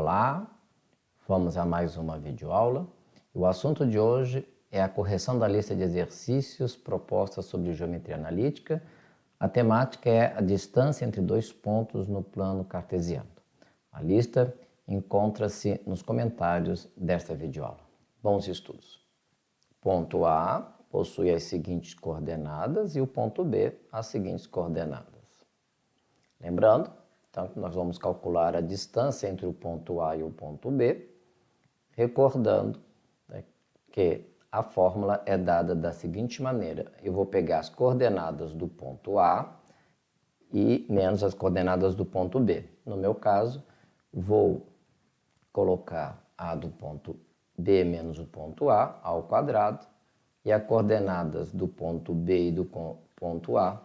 Olá, vamos a mais uma videoaula. O assunto de hoje é a correção da lista de exercícios propostas sobre geometria analítica. A temática é a distância entre dois pontos no plano cartesiano. A lista encontra-se nos comentários desta videoaula. Bons estudos. Ponto A possui as seguintes coordenadas e o ponto B as seguintes coordenadas. Lembrando, então, que nós vamos calcular a distância entre o ponto A e o ponto B, recordando, né, que a fórmula é dada da seguinte maneira. Eu vou pegar as coordenadas do ponto A e menos as coordenadas do ponto B. No meu caso, vou colocar a do ponto B menos o ponto A ao quadrado e as coordenadas do ponto B e do ponto A,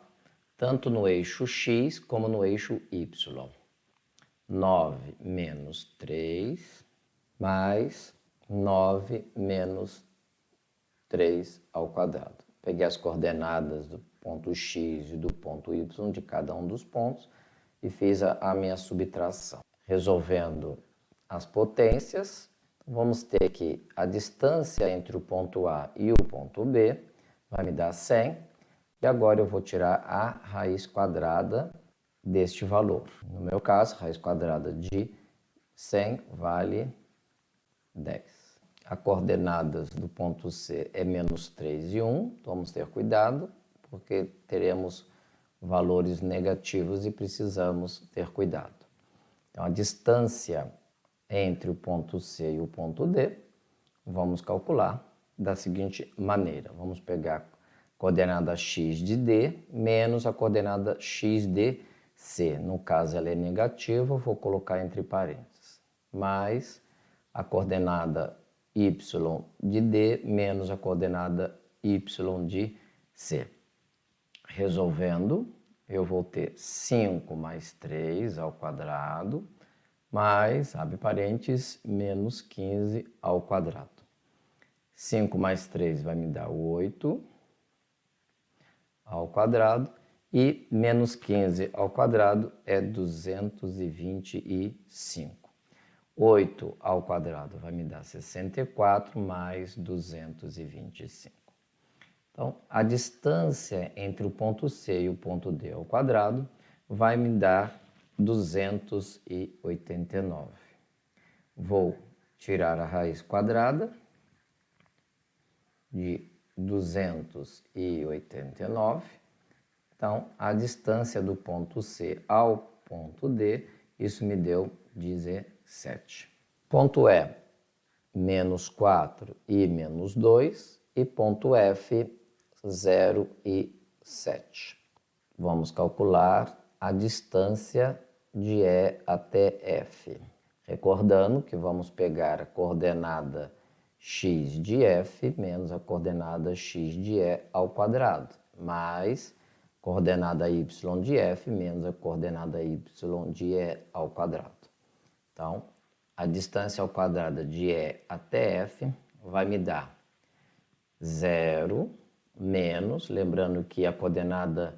tanto no eixo x como no eixo y. 9 menos 3 mais 9 menos 3 ao quadrado. Peguei as coordenadas do ponto x e do ponto y de cada um dos pontos e fiz a minha subtração. Resolvendo as potências, vamos ter que a distância entre o ponto A e o ponto B vai me dar 100. E agora eu vou tirar a raiz quadrada deste valor. No meu caso, raiz quadrada de 100 vale 10. As coordenadas do ponto C é menos 3 e 1. Vamos ter cuidado, porque teremos valores negativos e precisamos ter cuidado. Então, a distância entre o ponto C e o ponto D, vamos calcular da seguinte maneira. Vamos pegar a coordenada x de D menos a coordenada x de C. No caso, ela é negativa, vou colocar entre parênteses. Mais a coordenada y de D menos a coordenada y de C. Resolvendo, eu vou ter 5 mais 3 ao quadrado, mais, abre parênteses, menos 15 ao quadrado. 5 mais 3 vai me dar 8 ao quadrado e menos 15 ao quadrado é 225. 8 ao quadrado vai me dar 64 mais 225. Então, a distância entre o ponto C e o ponto D ao quadrado vai me dar 289. Vou tirar a raiz quadrada de 289. Então, a distância do ponto C ao ponto D, isso me deu 17. Ponto E, menos 4 e menos 2. E ponto F, 0 e 7. Vamos calcular a distância de E até F. Recordando que vamos pegar a coordenada x de F menos a coordenada x de E ao quadrado, mais coordenada y de F menos a coordenada y de E ao quadrado. Então, a distância ao quadrado de E até F vai me dar 0 menos, lembrando que a coordenada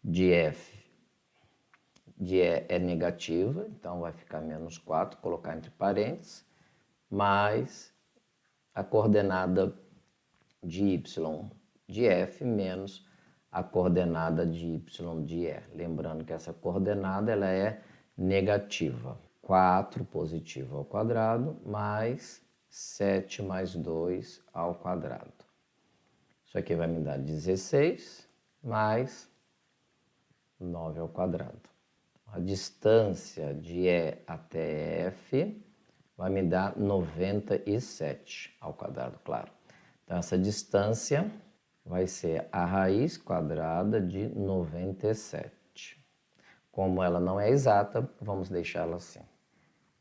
de F de E é negativa, então vai ficar menos 4, colocar entre parênteses, mais a coordenada de y de F menos a coordenada de y de E. Lembrando que essa coordenada ela é negativa. 4 positivo ao quadrado, mais 7 mais 2 ao quadrado. Isso aqui vai me dar 16, mais 9 ao quadrado. A distância de E até F vai me dar 97 ao quadrado, claro. Então, essa distância vai ser a raiz quadrada de 97. Como ela não é exata, vamos deixá-la assim.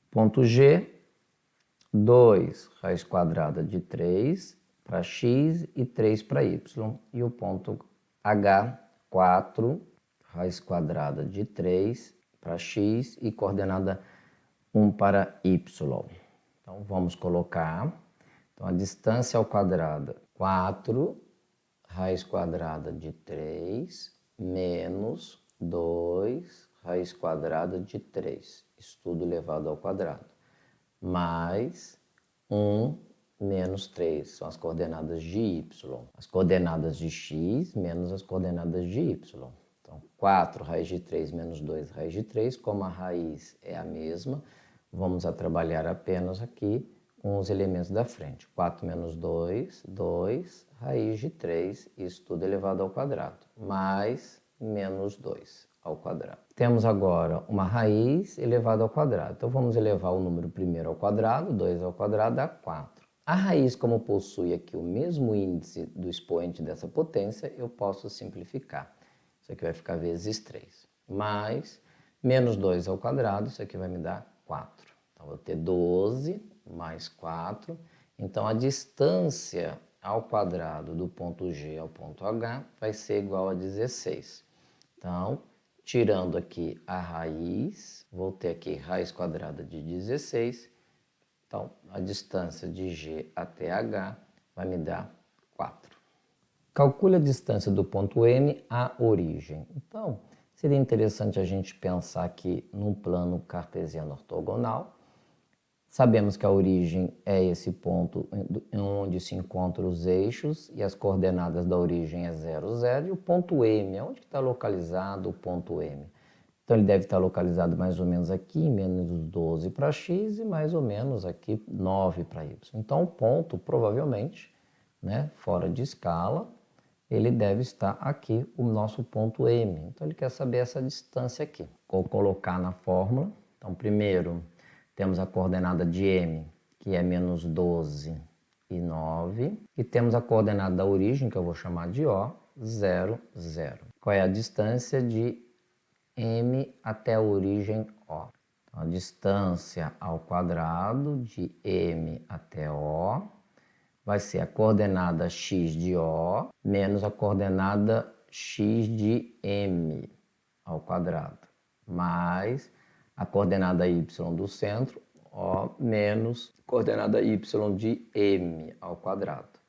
Ponto G, 2 raiz quadrada de 3 para x e 3 para y. E o ponto H, 4 raiz quadrada de 3 para x e coordenada 1 para y. Então, vamos colocar. Então, a distância ao quadrado, 4 raiz quadrada de 3 menos 2 raiz quadrada de 3. Isso tudo elevado ao quadrado. mais 1 menos 3, são as coordenadas de y. As coordenadas de x menos as coordenadas de y. Então, 4 raiz de 3 menos 2 raiz de 3, como a raiz é a mesma, vamos a trabalhar apenas aqui com os elementos da frente. 4 menos 2, 2, raiz de 3, isso tudo elevado ao quadrado, mais menos 2 ao quadrado. Temos agora uma raiz elevada ao quadrado. Então, vamos elevar o número primeiro ao quadrado, 2 ao quadrado dá 4. A raiz, como possui aqui o mesmo índice do expoente dessa potência, eu posso simplificar. Isso aqui vai ficar vezes 3. Mais menos 2 ao quadrado, isso aqui vai me dar 4. Então, vou ter 12 mais 4. Então, a distância ao quadrado do ponto G ao ponto H vai ser igual a 16. Então, tirando aqui a raiz, vou ter aqui raiz quadrada de 16. Então, a distância de G até H vai me dar 4. Calcule a distância do ponto M à origem. Então, seria interessante a gente pensar aqui num plano cartesiano ortogonal. Sabemos que a origem é esse ponto onde se encontram os eixos e as coordenadas da origem é 0, 0. E o ponto M, onde está localizado o ponto M? Então, ele deve estar localizado mais ou menos aqui, menos 12 para x e mais ou menos aqui 9 para y. Então, o ponto, provavelmente, né, fora de escala, ele deve estar aqui, o nosso ponto M. Então, ele quer saber essa distância aqui. Vou colocar na fórmula. Então, primeiro, temos a coordenada de M, que é menos 12 e 9. E temos a coordenada da origem, que eu vou chamar de O, 0, 0. Qual é a distância de M até a origem O? Então, a distância ao quadrado de M até O vai ser a coordenada x de O menos a coordenada x de M ao quadrado, mais a coordenada y do centro, O, menos a coordenada y de M ao quadrado.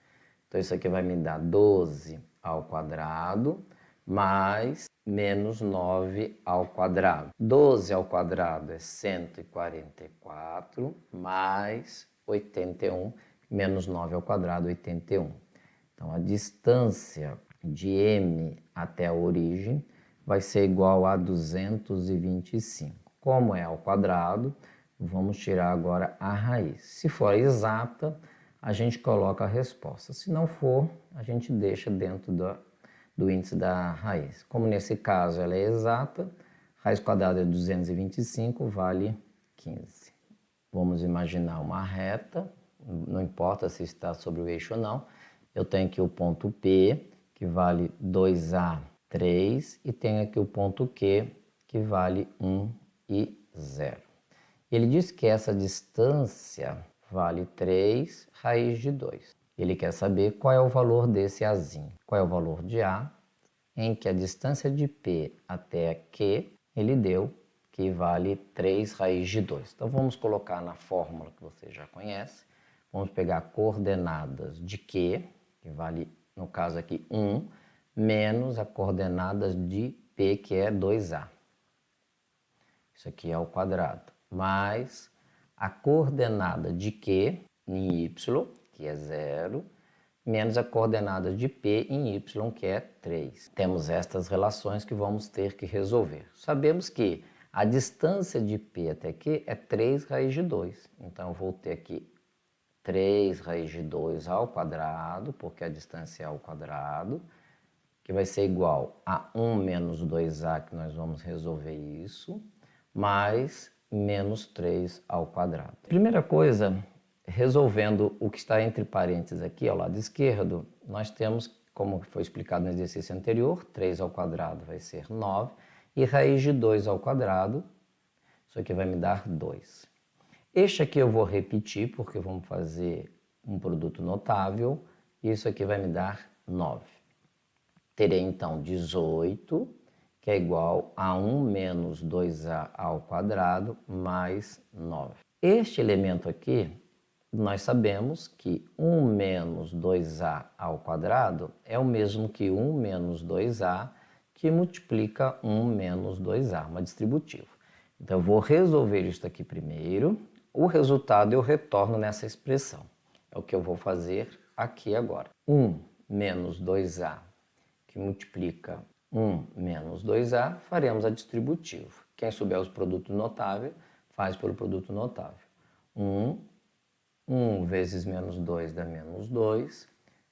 Então, isso aqui vai me dar 12 ao quadrado, mais menos 9 ao quadrado. 12 ao quadrado é 144, mais 81, menos 9 ao quadrado, 81. Então, a distância de M até a origem vai ser igual a 225. Como é ao quadrado, vamos tirar agora a raiz. Se for exata, a gente coloca a resposta. Se não for, a gente deixa dentro do índice da raiz. Como nesse caso ela é exata, raiz quadrada de 225 vale 15. Vamos imaginar uma reta, não importa se está sobre o eixo ou não. Eu tenho aqui o ponto P, que vale 2A, 3, e tenho aqui o ponto Q, que vale 1 e 0. Ele diz que essa distância vale 3 raiz de 2. Ele quer saber qual é o valor desse Azinho. Qual é o valor de A, em que a distância de P até Q, ele deu que vale 3 raiz de 2. Então, vamos colocar na fórmula que você já conhece. Vamos pegar coordenadas de Q, que vale, no caso aqui, 1, menos a coordenadas de P, que é 2A. Isso aqui é ao quadrado. Mais a coordenada de Q em Y, que é 0, menos a coordenada de P em Y, que é 3. Temos estas relações que vamos ter que resolver. Sabemos que a distância de P até Q é 3 raiz de 2. Então, eu vou ter aqui 3 raiz de 2 ao quadrado, porque a distância é ao quadrado, que vai ser igual a 1 menos 2A, que nós vamos resolver isso, mais menos 3 ao quadrado. Primeira coisa, resolvendo o que está entre parênteses aqui ao lado esquerdo, nós temos, como foi explicado no exercício anterior, 3 ao quadrado vai ser 9, e raiz de 2 ao quadrado, isso aqui vai me dar 2. Este aqui eu vou repetir, porque vamos fazer um produto notável, e isso aqui vai me dar 9. Terei então 18, que é igual a 1 menos 2A ao quadrado, mais 9. Este elemento aqui, nós sabemos que 1 menos 2A ao quadrado é o mesmo que 1 menos 2A, que multiplica 1 menos 2A, uma distributiva. Então, eu vou resolver isso aqui primeiro. o resultado eu retorno nessa expressão. É o que eu vou fazer aqui agora. 1 menos 2A, que multiplica 1 menos 2A, faremos a distributivo. Quem souber os produtos notáveis, faz pelo produto notável. 1 vezes menos 2 dá menos 2,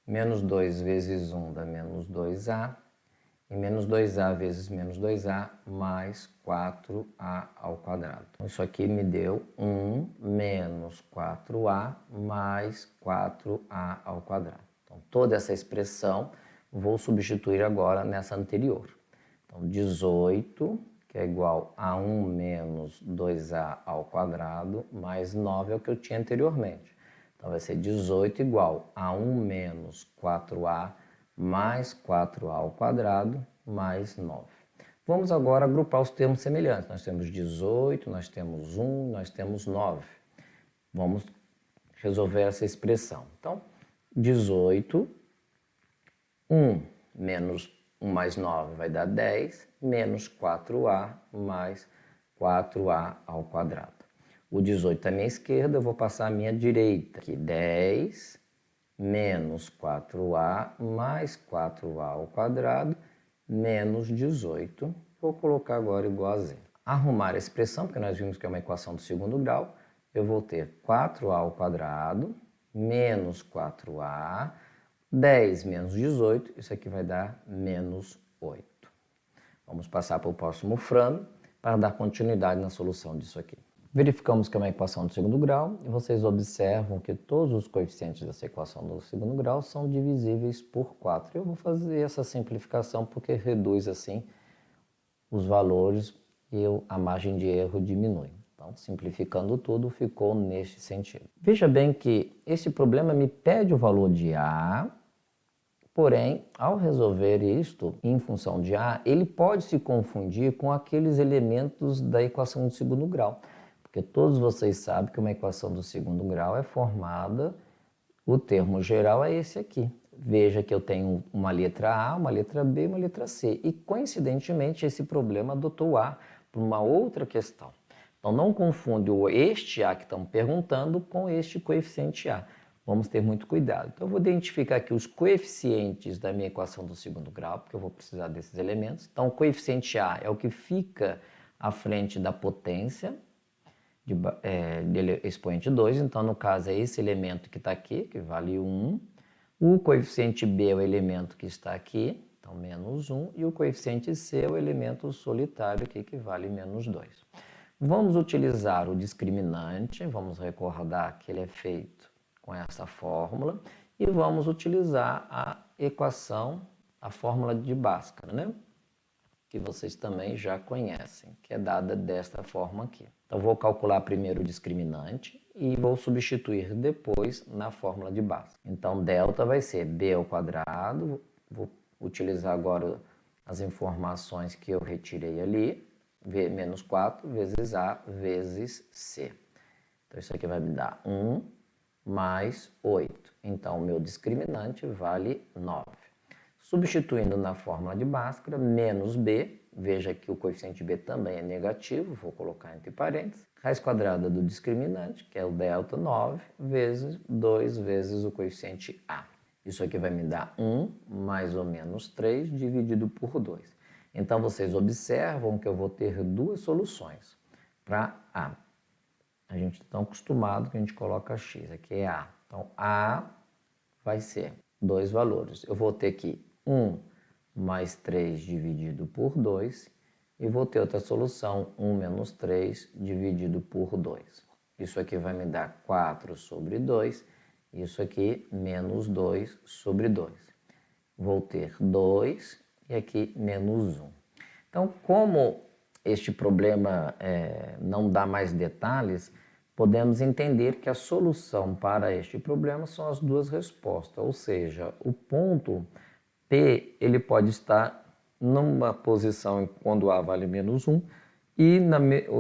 menos 2 vezes 1 dá menos 2A, e menos 2A vezes menos 2A mais 4A ao quadrado. Então, isso aqui me deu 1 menos 4A mais 4A ao quadrado. Então, toda essa expressão vou substituir agora nessa anterior. Então, 18, que é igual a 1 menos 2A ao quadrado, mais 9 é o que eu tinha anteriormente. Então, vai ser 18 igual a 1 menos 4A mais 4A ao quadrado, mais 9. Vamos agora agrupar os termos semelhantes. Nós temos 18, nós temos 1, nós temos 9. Vamos resolver essa expressão. Então, 18, 1 menos 1 mais 9 vai dar 10, menos 4A mais 4A ao quadrado. O 18 está à minha esquerda, eu vou passar à minha direita. Aqui, 10 menos 4A mais 4A ao quadrado, menos 18. Vou colocar agora igual a zero. Arrumar a expressão, porque nós vimos que é uma equação do segundo grau, eu vou ter 4A ao quadrado, menos 4A, 10 menos 18, isso aqui vai dar menos 8. Vamos passar para o próximo frame para dar continuidade na solução disso aqui. Verificamos que é uma equação do segundo grau e vocês observam que todos os coeficientes dessa equação do segundo grau são divisíveis por 4. Eu vou fazer essa simplificação porque reduz assim os valores e a margem de erro diminui. Então, simplificando tudo, ficou neste sentido. Veja bem que esse problema me pede o valor de A, porém, ao resolver isto em função de A, ele pode se confundir com aqueles elementos da equação do segundo grau. Porque todos vocês sabem que uma equação do segundo grau é formada, o termo geral é esse aqui. Veja que eu tenho uma letra A, uma letra B e uma letra C. E, coincidentemente, esse problema adotou A para uma outra questão. Então, não confunde este A que estão perguntando com este coeficiente A. Vamos ter muito cuidado. Então, eu vou identificar aqui os coeficientes da minha equação do segundo grau, porque eu vou precisar desses elementos. Então, o coeficiente A é o que fica à frente da potência, de expoente 2, então no caso é esse elemento que está aqui, que vale 1. O coeficiente B é o elemento que está aqui, então menos 1. E o coeficiente C é o elemento solitário aqui, que vale menos 2. Vamos utilizar o discriminante, vamos recordar que ele é feito com essa fórmula, e vamos utilizar a equação, a fórmula de Bhaskara, né? Que vocês também já conhecem, que é dada desta forma aqui. Então, vou calcular primeiro o discriminante e vou substituir depois na fórmula de Bhaskara. Então, delta vai ser b ao quadrado, vou utilizar agora as informações que eu retirei ali, menos 4 vezes a vezes c. Então, isso aqui vai me dar 1 mais 8. Então, o meu discriminante vale 9. Substituindo na fórmula de Bhaskara, menos b, veja que o coeficiente b também é negativo, vou colocar entre parênteses, raiz quadrada do discriminante, que é o delta 9, vezes 2 vezes o coeficiente a. Isso aqui vai me dar 1 mais ou menos 3 dividido por 2. Então, vocês observam que eu vou ter duas soluções para a. A gente está acostumado que a gente coloca x, aqui é a. Então, a vai ser dois valores. Eu vou ter aqui 1 mais 3 dividido por 2 e vou ter outra solução, 1 menos 3 dividido por 2. Isso aqui vai me dar 4 sobre 2, isso aqui menos 2 sobre 2. Vou ter 2 e aqui menos 1. Então, como este problema não dá mais detalhes, podemos entender que a solução para este problema são as duas respostas, ou seja, o ponto P ele pode estar numa posição quando A vale menos 1 e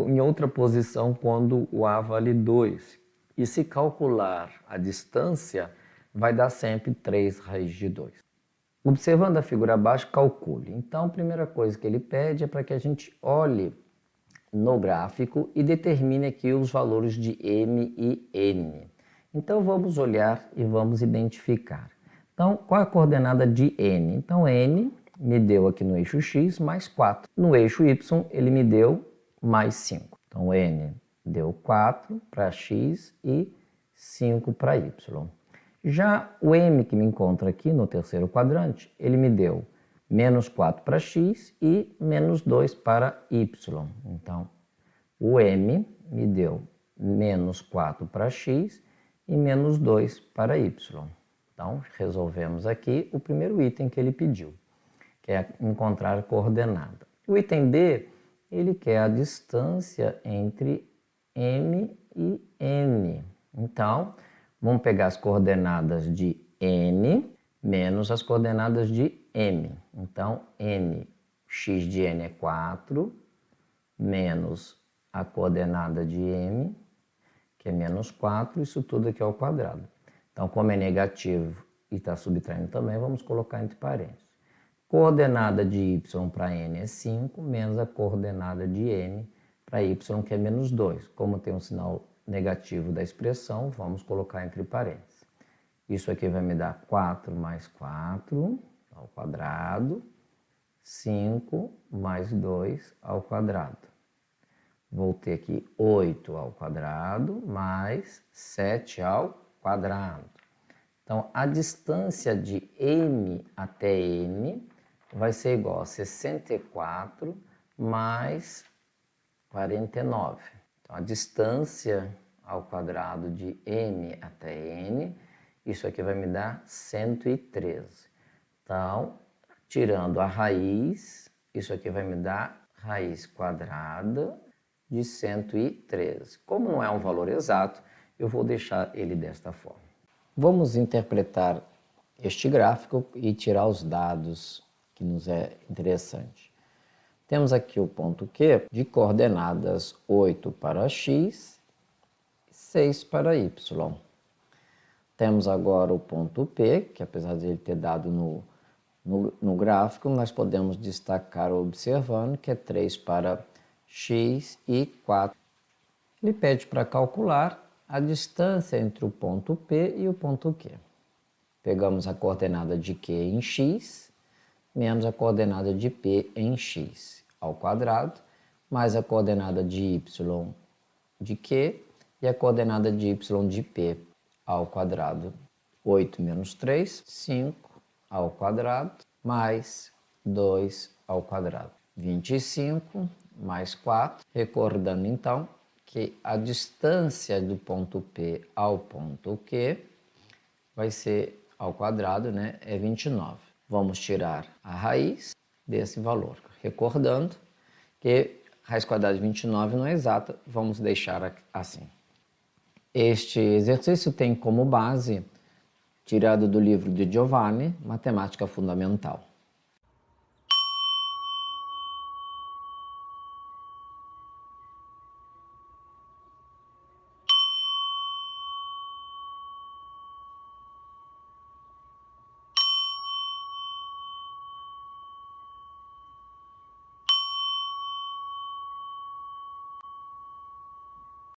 em outra posição quando o A vale 2. E se calcular a distância, vai dar sempre 3 raiz de 2. Observando a figura abaixo, calcule. Então, a primeira coisa que ele pede é para que a gente olhe no gráfico e determine aqui os valores de m e n. Então vamos olhar e vamos identificar. Então, qual é a coordenada de n? Então, n me deu aqui no eixo x mais 4. No eixo y, ele me deu mais 5. Então, n deu 4 para x e 5 para y. Já o m que me encontra aqui no terceiro quadrante, ele me deu menos 4 para x e menos 2 para y. Então, o m me deu menos 4 para x e menos 2 para y. Então, resolvemos aqui o primeiro item que ele pediu, que é encontrar a coordenada. O item B, ele quer a distância entre m e n. Então, vamos pegar as coordenadas de n menos as coordenadas de m. Então, n, x de n é 4, menos a coordenada de m, que é menos 4, isso tudo aqui ao quadrado. Então, como é negativo e está subtraindo também, vamos colocar entre parênteses. Coordenada de y para n é 5, menos a coordenada de n para y, que é menos 2. Como tem um sinal negativo da expressão, vamos colocar entre parênteses. Isso aqui vai me dar 4 mais 4 ao quadrado, 5 mais 2 ao quadrado. Vou ter aqui 8 ao quadrado mais 7 ao quadrado. Então, a distância de m até n vai ser igual a 64 mais 49. Então, a distância ao quadrado de m até n, isso aqui vai me dar 113. Então, tirando a raiz, isso aqui vai me dar raiz quadrada de 113. Como não é um valor exato, eu vou deixar ele desta forma. Vamos interpretar este gráfico e tirar os dados que nos é interessante. Temos aqui o ponto Q de coordenadas 8 para x e 6 para y. Temos agora o ponto P, que apesar de ele ter dado no gráfico, nós podemos destacar observando que é 3 para x e 4. Ele pede para calcular a distância entre o ponto P e o ponto Q. Pegamos a coordenada de Q em x, menos a coordenada de P em x ao quadrado, mais a coordenada de y de Q e a coordenada de y de P ao quadrado. 8 menos 3, 5 ao quadrado, mais 2 ao quadrado. 25 mais 4, recordando então que a distância do ponto P ao ponto Q vai ser ao quadrado, né? É 29. Vamos tirar a raiz desse valor. Recordando que raiz quadrada de 29 não é exata, vamos deixar assim. Este exercício tem como base tirado do livro de Giovanni, Matemática Fundamental.